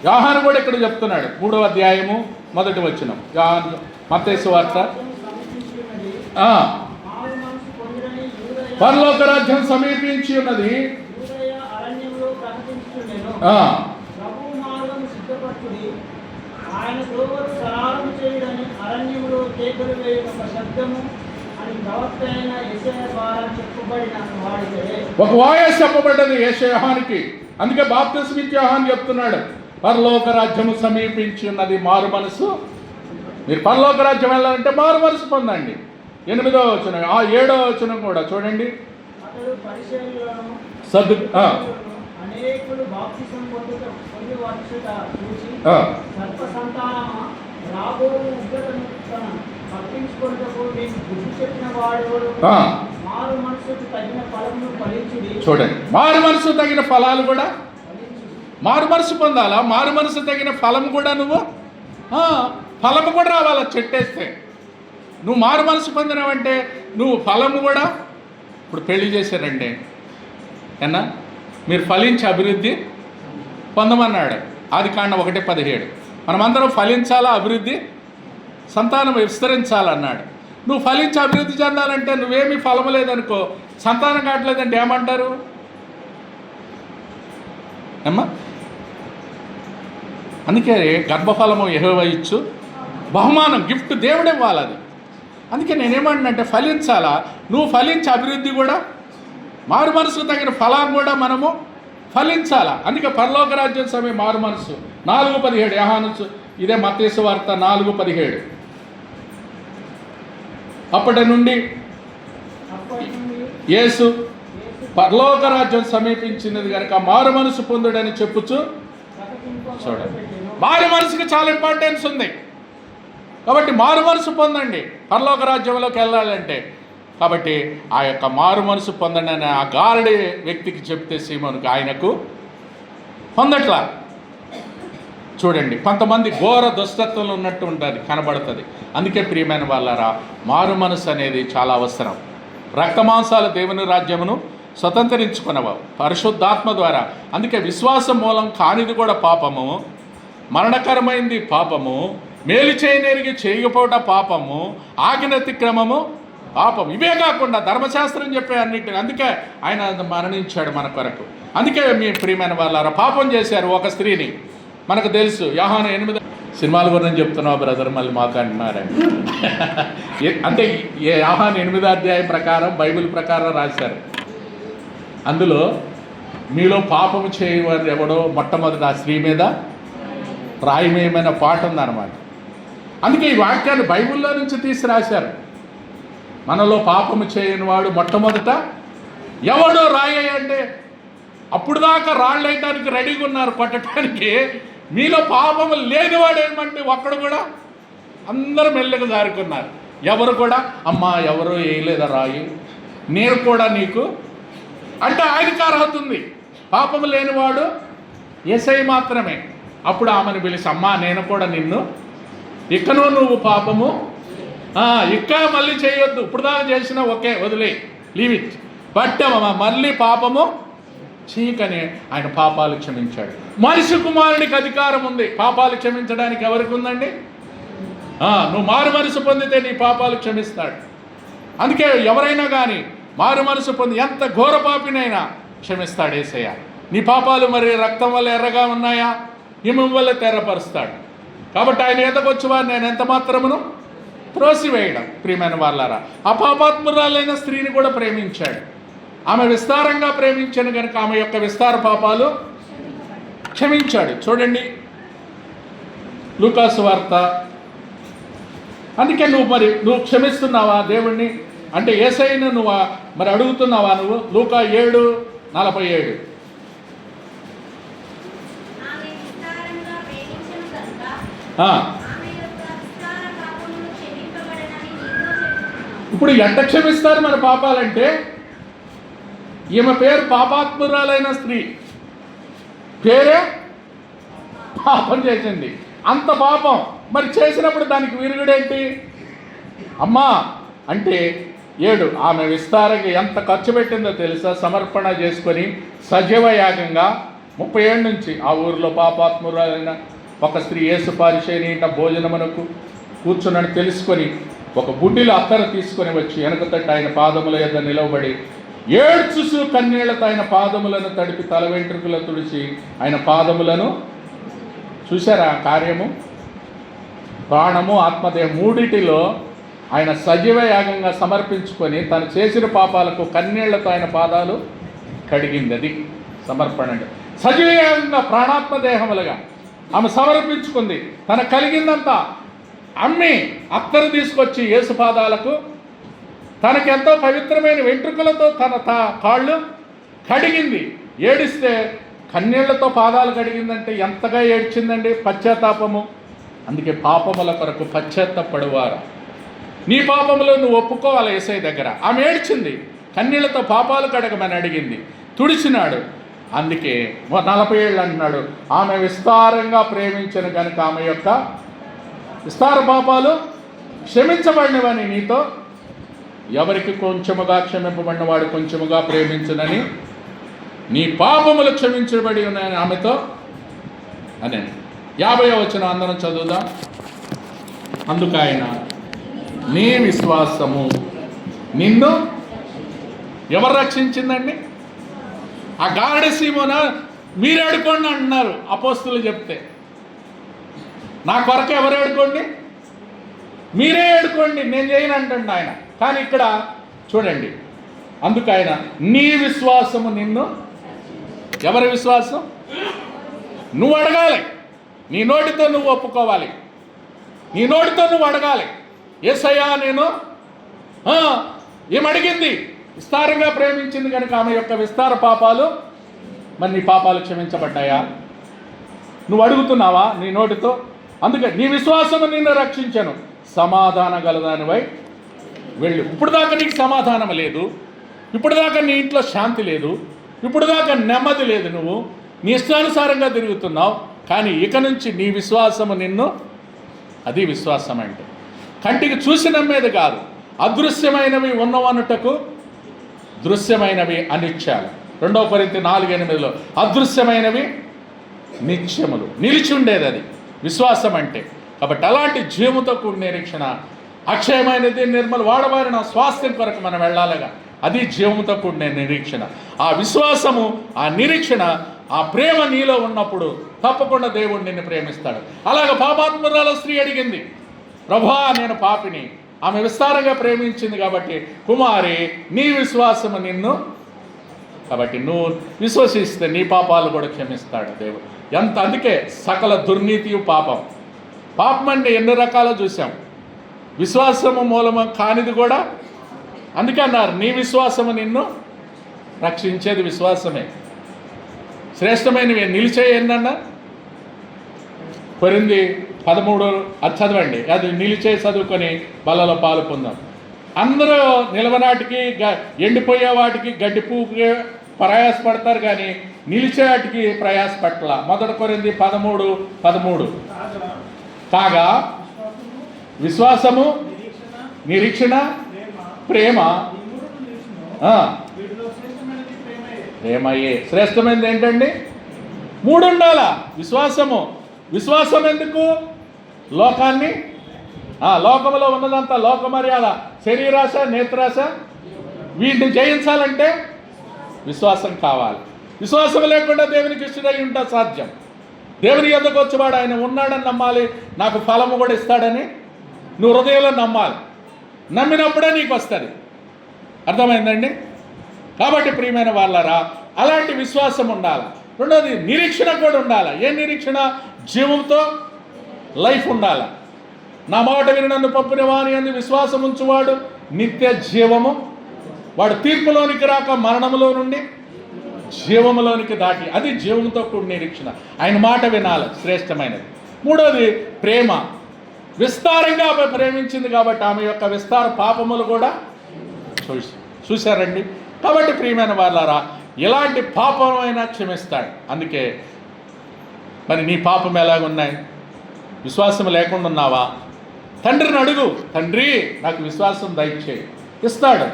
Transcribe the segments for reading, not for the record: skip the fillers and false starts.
యోహాను కూడా ఇక్కడ చెప్తున్నాడు, 3వ అధ్యాయము 1వ వచనం. యోహాను మత్తయి సువార్త. పరలోక రాజ్యం సమీపించి ఉన్నది. ఒక వాయిస్ చెప్పబడ్డది యేషయానికి. అందుకే బాప్తిస్మం ఇచ్చే యోహాను చెప్తున్నాడు, పరలోక రాజ్యము సమీపించి ఉన్నది, మారు మనసు. మీరు పరలోక రాజ్యం వెళ్ళాలంటే మారు మనసు పొందండి. 8వ వచనం, 7వ వచనం కూడా చూడండి. చూడండి, మారు మనసు తగిన ఫలాలు కూడా. మారు మనసు పొందాలా, మారు మనసు తగిన ఫలం కూడా. నువ్వు ఫలము కూడా రావాలా. చెట్టేస్తే నువ్వు మారు మనసు పొందినావంటే నువ్వు ఫలము కూడా. ఇప్పుడు పెళ్లి చేశారండి ఏనా, మీరు ఫలించి అభివృద్ధి పొందమన్నాడు ఆదికాండం 1:17. మనమందరం ఫలించాలా, అభివృద్ధి, సంతానం విస్తరించాలన్నాడు. నువ్వు ఫలించి అభివృద్ధి చెందాలంటే నువ్వేమీ ఫలము లేదనుకో, సంతానం కావట్లేదంటే ఏమంటారు అమ్మా? అందుకే గర్భఫలము యెహోవా ఇచ్చు బహుమానం, గిఫ్ట్ దేవుడే ఇవ్వాలి అది. అందుకే నేనేమంటున్నంటే ఫలించాలా, నువ్వు ఫలించి అభివృద్ధి కూడా, మారు మనసుకు తగిన ఫలాన్ని కూడా మనము ఫలించాలా. అందుకే పరలోక రాజ్యం సమయం మారు మనసు. 4:17 యోహాను, ఇదే మత్తయి సువార్త 4:17. అప్పటి నుండి యేసు పరలోక రాజ్యం సమీపించినది కనుక మారు మనసు పొందుడని చెప్పుచు. చూడండి, మారు మనసుకి చాలా ఇంపార్టెన్స్ ఉంది. కాబట్టి మారు మనసు పొందండి పరలోక రాజ్యంలోకి వెళ్ళాలంటే. కాబట్టి ఆ యొక్క మారు మనసు పొందండి అని ఆ గారడి వ్యక్తికి చెప్తే సీమోనుకు, ఆయనకు పొందట్లా. చూడండి, కొంతమంది ఘోర దుష్టత్వంలో ఉన్నట్టు ఉంటుంది, కనబడుతుంది. అందుకే ప్రియమైన వాళ్ళారా, మారు మనసు అనేది చాలా అవసరం. రక్తమాంసాల దేవుని రాజ్యమును స్వతంత్రించుకున్నవు పరిశుద్ధాత్మ ద్వారా. అందుకే విశ్వాసం మూలం కానిది కూడా పాపము, మరణకరమైంది పాపము, మేలు చేయనేరిగి చేయకపోవట పాపము, ఆజ్ఞాతిక్రమము పాపం. ఇవే కాకుండా ధర్మశాస్త్రం చెప్పే అన్నిటిని. అందుకే ఆయన మరణించాడు మన కొరకు. అందుకే మీ ప్రియమైన వాళ్ళారా, పాపం చేశారు ఒక స్త్రీని. మనకు తెలుసు యోహాను 8. సినిమాల గురించి చెప్తున్నావు బ్రదర్, మళ్ళీ మాకు అంటున్నారని. అంటే యోహాను 8వ అధ్యాయం ప్రకారం, బైబిల్ ప్రకారం రాశారు. అందులో మీలో పాపము చేయవారు ఎవడో మొట్టమొదటి ఆ స్త్రీ మీద రాయమేమైన పాట ఉందన్నమాట. అందుకే ఈ వాక్యాన్ని బైబిల్లో నుంచి తీసి రాశారు. మనలో పాపము చేయని వాడు మొట్టమొదట ఎవడో రాయి అంటే, అప్పుడు దాకా రాళ్ళు వేయడానికి రెడీగా ఉన్నారు కొట్టడానికి. మీలో పాపము లేనివాడు ఏమంటే ఒక్కడు కూడా, అందరూ మెల్లగా జారుకున్నారు. ఎవరు కూడా అమ్మా ఎవరు వేయలేదా రాయి, నేను కూడా నీకు అంటే ఆయనకు అర్హత ఉంది. పాపము లేనివాడు యేసయ్య మాత్రమే. అప్పుడు ఆమెను పిలిచి, అమ్మా నేను కూడా నిన్ను, ఇకను నువ్వు పాపము ఇంకా మళ్ళీ చేయొద్దు, ఇప్పుడు దాకా చేసినా ఓకే వదిలే, లీవ్ ఇట్, బట్ మళ్ళీ పాపము చీకని ఆయన పాపాలు క్షమించాడు. మనిషి కుమారునికి అధికారం ఉంది పాపాలు క్షమించడానికి. ఎవరికి ఉందండి? నువ్వు మారు మనసు పొందితే నీ పాపాలు క్షమిస్తాడు. అందుకే ఎవరైనా కానీ మారు మనసు పొంది ఎంత ఘోర పాపినైనా క్షమిస్తాడు యేసయ్య. నీ పాపాలు మరి రక్తం వల్ల ఎర్రగా ఉన్నాయా, హిమం వల్ల తెర్రపరుస్తాడు. కాబట్టి ఆయన ఎదకొచ్చి వారిని నేను ఎంత మాత్రమును త్రోసివేయడం. ప్రియమైన వాళ్ళారా, అపాపాత్మురాలైన స్త్రీని కూడా ప్రేమించాడు. ఆమె విస్తారంగా ప్రేమించాను కనుక ఆమె యొక్క విస్తార పాపాలు క్షమించాడు. చూడండి లూకాసు వార్త. అందుకే నువ్వు క్షమిస్తున్నావా దేవుణ్ణి అంటే యేసయ్యను నువ్వు మరి అడుగుతున్నావా? నువ్వు లూకా 7:47 ఇప్పుడు ఎంత క్షమిస్తారు మన పాపాలంటే? ఈమె పేరు పాపాత్మురాలైన స్త్రీ, పేరే పాపం చేసింది. అంత పాపం మరి చేసినప్పుడు దానికి విరుగుడేంటి? అమ్మా అంటే 7 ఆమె విస్తారంగా ఎంత ఖర్చు పెట్టిందో తెలుసా? సమర్పణ చేసుకొని సజీవ యాగంగా 30 ఏళ్ళ నుంచి ఆ ఊరిలో పాపాత్మురాలైన ఒక స్త్రీ యేసు పరిచయని ఇంట భోజనమునకు కూర్చున్నని తెలుసుకొని ఒక బుడ్డిలో అత్తర తీసుకొని వచ్చి వెనకతట్టు ఆయన పాదముల యొద్ద నిలవబడి ఏడ్చుసు కన్నీళ్లతో ఆయన పాదములను తడిపి తల వెంట్రుకలు తుడిచి ఆయన పాదములను చూశారా కార్యము. ప్రాణము ఆత్మదేహం మూడిటిలో ఆయన సజీవ యాగంగా సమర్పించుకొని తను చేసిన పాపాలకు కన్నీళ్లతో ఆయన పాదాలు కడిగింది. అది సమర్పణ అంటే సజీవ యాగంగా ప్రాణాత్మదేహములుగా ఆమె సమర్పించుకుంది. తన కలిగిందంతా అమ్మి అత్తరు తీసుకొచ్చి యేసు పాదాలకు తనకెంతో పవిత్రమైన వెంట్రుకలతో తన కాళ్ళు కడిగింది. ఏడిస్తే కన్నీళ్లతో పాదాలు కడిగిందంటే ఎంతగా ఏడ్చిందండి, పశ్చాత్తాపము. అందుకే పాపముల కొరకు పశ్చాత్తాపడువారు. నీ పాపములు నువ్వు ఒప్పుకోవాలి యేసయ్య దగ్గర. ఆమె ఏడ్చింది, కన్నీళ్లతో పాపాలు కడగమని అడిగింది, తుడిచినాడు. అందుకే 40 ఏళ్ళు అంటున్నాడు, ఆమె విస్తారంగా ప్రేమించిన కనుక ఆమె యొక్క విస్తార పాపాలు క్షమించబడినవని నీతో ఎవరికి కొంచెముగా క్షమింపబడిన వాడు కొంచెముగా ప్రేమించునని నీ పాపములు క్షమించబడి ఉన్నాయని ఆమెతో అనే 50వ వచనం అందరం చదువుదాం. అందుకు ఆయన నీ విశ్వాసము నిన్ను ఎవరు రక్షించిందండి? ఆ గారడి సీమోన మీరు ఏడుకోండి అంటున్నారు అపోస్తులు చెప్తే. నా కొరకు ఎవరు ఏడుకోండి? మీరే ఏడుకోండి, నేను చేయను అంటుండే ఆయన. కానీ ఇక్కడ చూడండి, అందుకు ఆయన నీ విశ్వాసము నిన్ను. ఎవరి విశ్వాసం? నువ్వు అడగాలి, నీ నోటితో నువ్వు ఒప్పుకోవాలి, నీ నోటితో నువ్వు అడగాలి. యేసయ్యా నేను ఏమడిగింది? విస్తారంగా ప్రేమించింది కనుక ఆమె యొక్క విస్తార పాపాలు, మరి నీ పాపాలు క్షమించబడ్డాయా? నువ్వు అడుగుతున్నావా నీ నోటితో? అందుకే నీ విశ్వాసము నిన్ను రక్షించను, సమాధాన గలదానివై వెళ్ళు. ఇప్పుడు దాకా నీకు సమాధానం లేదు, ఇప్పుడు దాకా నీ ఇంట్లో శాంతి లేదు, ఇప్పుడు దాకా నెమ్మది లేదు, నువ్వు నీ ఇష్టానుసారంగా తిరుగుతున్నావు. కానీ ఇక నుంచి నీ విశ్వాసము నిన్ను, అది విశ్వాసం అంటే కంటికి చూసి నమ్మేది కాదు, అదృశ్యమైనవి ఉన్నవనుటకు దృశ్యమైనవి అనిత్యాలు. 2 కొరింథీ 4:8 అదృశ్యమైనవి నిత్యములు, నిలిచి ఉండేది అది విశ్వాసం అంటే. కాబట్టి అలాంటి జీవముతో కూడిన నిరీక్షణ, అక్షయమైనది నిర్మల వాడబారిన స్వాస్థ్యం కొరకు మనం వెళ్ళాలిగా, అది జీవముతో కూడిన నిరీక్షణ. ఆ విశ్వాసము, ఆ నిరీక్షణ, ఆ ప్రేమ నీలో ఉన్నప్పుడు తప్పకుండా దేవుడు నిన్ను ప్రేమిస్తాడు. అలాగ పాపాత్మురాలు స్త్రీ అడిగింది, ప్రభువా నేను పాపిని. ఆమె విస్తారంగా ప్రేమించింది కాబట్టి, కుమారి నీ విశ్వాసము నిన్ను, కాబట్టి నువ్వు విశ్వసిస్తే నీ పాపాలు కూడా క్షమిస్తాడు దేవుడు. అందుకే సకల దుర్నీతియు పాపం. పాపం అంటే ఎన్ని రకాలు చూసాం, విశ్వాసము మూలము కానిది కూడా. అందుకే అన్నారు నీ విశ్వాసము నిన్ను రక్షించేది. విశ్వాసమే శ్రేష్టమైనవి. నిలిచే ఏందన్నా కొరింథీ 13 అది చదవండి, అది నిలిచే చదువుకొని బలలో పాలు పొందాం. అందరూ నిలవనాటికి ఎండిపోయే వాటికి గడ్డి పువ్వుకి ప్రయాసపడతారు, కానీ నిలిచేటికి ప్రయాసపట్ల. 1 కొరింథీ 13:13 కాగా విశ్వాసము, నిరీక్షణ, ప్రేమ. ప్రేమయే శ్రేష్టమైనది. ఏంటండి? 3 ఉండాలా. విశ్వాసం ఎందుకు? లోకాన్ని, లోకంలో ఉన్నదంతా లోక మర్యాద, శరీరాశ, నేత్రాశ, వీటిని జయించాలంటే విశ్వాసం కావాలి. విశ్వాసం లేకుండా దేవునికి ఇష్టడై ఉంటా సాధ్యం. దేవుని యొద్దకు వచ్చేవాడు ఆయన ఉన్నాడని నమ్మాలి, నాకు ఫలము కూడా ఇస్తాడని నువ్వు హృదయంలో నమ్మాలి. నమ్మినప్పుడే నీకు వస్తుంది. అర్థమైందండి? కాబట్టి ప్రియమైన వాళ్ళరా, అలాంటి విశ్వాసం ఉండాలి. రెండోది నిరీక్షణ కూడా ఉండాలి. ఏ నిరీక్షణ? జీవంతో లైఫ్ ఉండాలి. నా మాట విని నన్ను పంపిన వాని యందు విశ్వాసం ఉంచువాడు నిత్య జీవము, వాడు తీర్పులోనికి రాక మరణములో నుండి జీవములోనికి దాటి, అది జీవంతో కూడిన నిరీక్షణ. ఆయన మాట వినాలి, శ్రేష్టమైనది. మూడోది ప్రేమ. విస్తారంగా ఆమె ప్రేమించింది కాబట్టి ఆమె యొక్క విస్తార పాపములు కూడా చూశారండి. కాబట్టి ప్రియమైన వాళ్ళారా, ఎలాంటి పాపమైనా క్షమిస్తాడు. అందుకే మరి నీ పాపం ఎలాగున్నాయి? విశ్వాసం లేకుండా ఉన్నావా? తండ్రిని అడుగు, తండ్రి నాకు విశ్వాసం దయచేయి, ఇస్తాడు.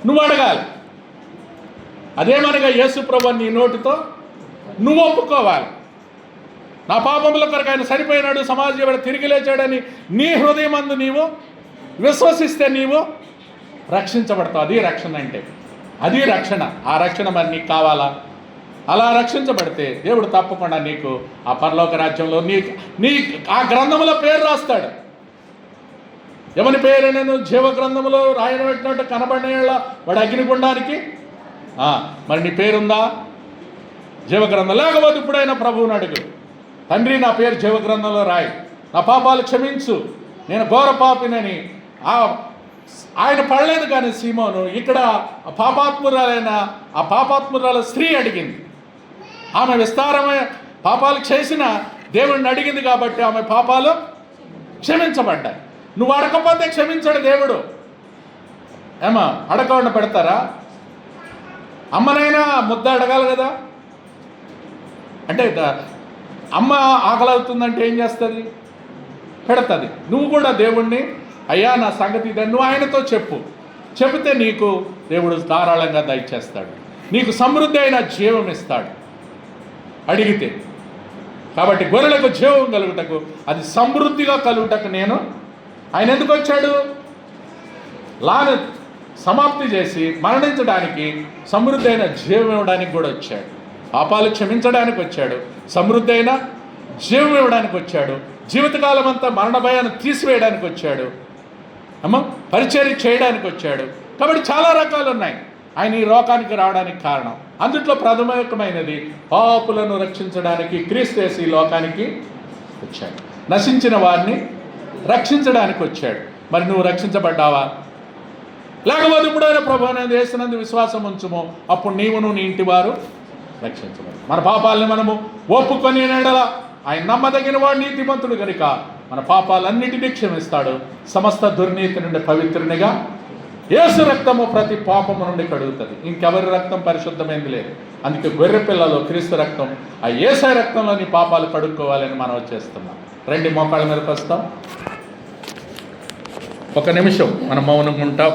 నువ్వు అడగాలి. అదేమనగా యేసు ప్రభువు నీ నోటితో నువ్వు ఒప్పుకోవాలి. నా పాపముల కొరకు ఆయన చనిపోయినాడు, సమాజం తిరిగి లేచాడని నీ హృదయమందు నీవు విశ్వసిస్తే నీవు రక్షించబడతావు. అది రక్షణ అంటే, అది రక్షణ. ఆ రక్షణ మరి నీకు కావాలా? అలా రక్షించబడితే దేవుడు తప్పకుండా నీకు ఆ పరలోక రాజ్యంలో నీ ఆ గ్రంథంలో పేరు రాస్తాడు. ఎవని పేరు నేను జీవ గ్రంథంలో రాయన పెట్టినట్టు కనబడిన వాడు అగ్నిగుండానికి మరి నీ పేరుందా జీవగ్రంథం? లేకపోతే ఇప్పుడైనా ప్రభువుని అడుగు, తండ్రి నా పేరు జీవగ్రంథంలో రాయి, నా పాపాలు క్షమించు, నేను ఘోర పాపినని. ఆయన పడలేదు కానీ సీమోను ఇక్కడ ఆ పాపాత్మురాల స్త్రీ అడిగింది. ఆమె విస్తారమైన పాపాలు చేసిన దేవుడిని అడిగింది కాబట్టి ఆమె పాపాలు క్షమించబడ్డాయి. నువ్వు అడగకపోతే క్షమించడు దేవుడు. ఏమా అడగకుండా పెడతారా? అమ్మనైనా ముద్ద అడగాలి కదా. అంటే అమ్మ ఆకలి అవుతుందంటే ఏం చేస్తుంది? పెడతుంది. నువ్వు కూడా దేవుణ్ణి అయ్యా నా సంగతి ఇదే నువ్వు ఆయనతో చెబితే నీకు దేవుడు ధారాళంగా దయచేస్తాడు, నీకు సమృద్ధి అయిన జీవం ఇస్తాడు అడిగితే. కాబట్టి గొర్రెలకు జీవం కలుగుటకు, అది సమృద్ధిగా కలుగుటకు ఆయన ఎందుకు వచ్చాడు? లాను సమాప్తి చేసి మరణించడానికి, సమృద్ధి అయిన జీవం ఇవ్వడానికి కూడా వచ్చాడు. పాపాలు క్షమించడానికి వచ్చాడు, సమృద్ధి అయిన జీవం ఇవ్వడానికి వచ్చాడు, జీవితకాలం అంతా మరణ భయాన్ని తీసివేయడానికి వచ్చాడు, పరిచర్య చేయడానికి వచ్చాడు. కాబట్టి చాలా రకాలు ఉన్నాయి ఆయన ఈ లోకానికి రావడానికి కారణం. అందుట్లో ప్రథమమైనది పాపులను రక్షించడానికి క్రీస్తు యేసు ఈ లోకానికి వచ్చాడు, నశించిన వారిని రక్షించడానికి వచ్చాడు. మరి నువ్వు రక్షించబడ్డావా? లేకపోతే ఇప్పుడైనా ప్రభు అనేది యేసునందు విశ్వాసం ఉంచుమో, అప్పుడు నీవును నీ ఇంటి వారు రక్షించబడు. మన పాపాలని మనము ఒప్పుకొని ఎడల ఆయన నమ్మదగిన వాడు, నీతిమంతుడు కనుక మన పాపాలన్నిటినీ క్షమిస్తాడు, సమస్త దుర్నీతి నుండి పవిత్రునిగా. యేసు రక్తము ప్రతి పాపము నుండి కడుగుతుంది, ఇంకెవరి రక్తం పరిశుద్ధమైంది లేదు. అందుకే గొర్రె పిల్లలో క్రీస్తు రక్తం, ఆ యేసయ్య రక్తంలో నీ పాపాలు కడుక్కోవాలని మనం చేస్తున్నాం. రెండు మోకాళ్ళ మీదకి వస్తాం, ఒక నిమిషం మనం మౌనంగా ఉంటాం.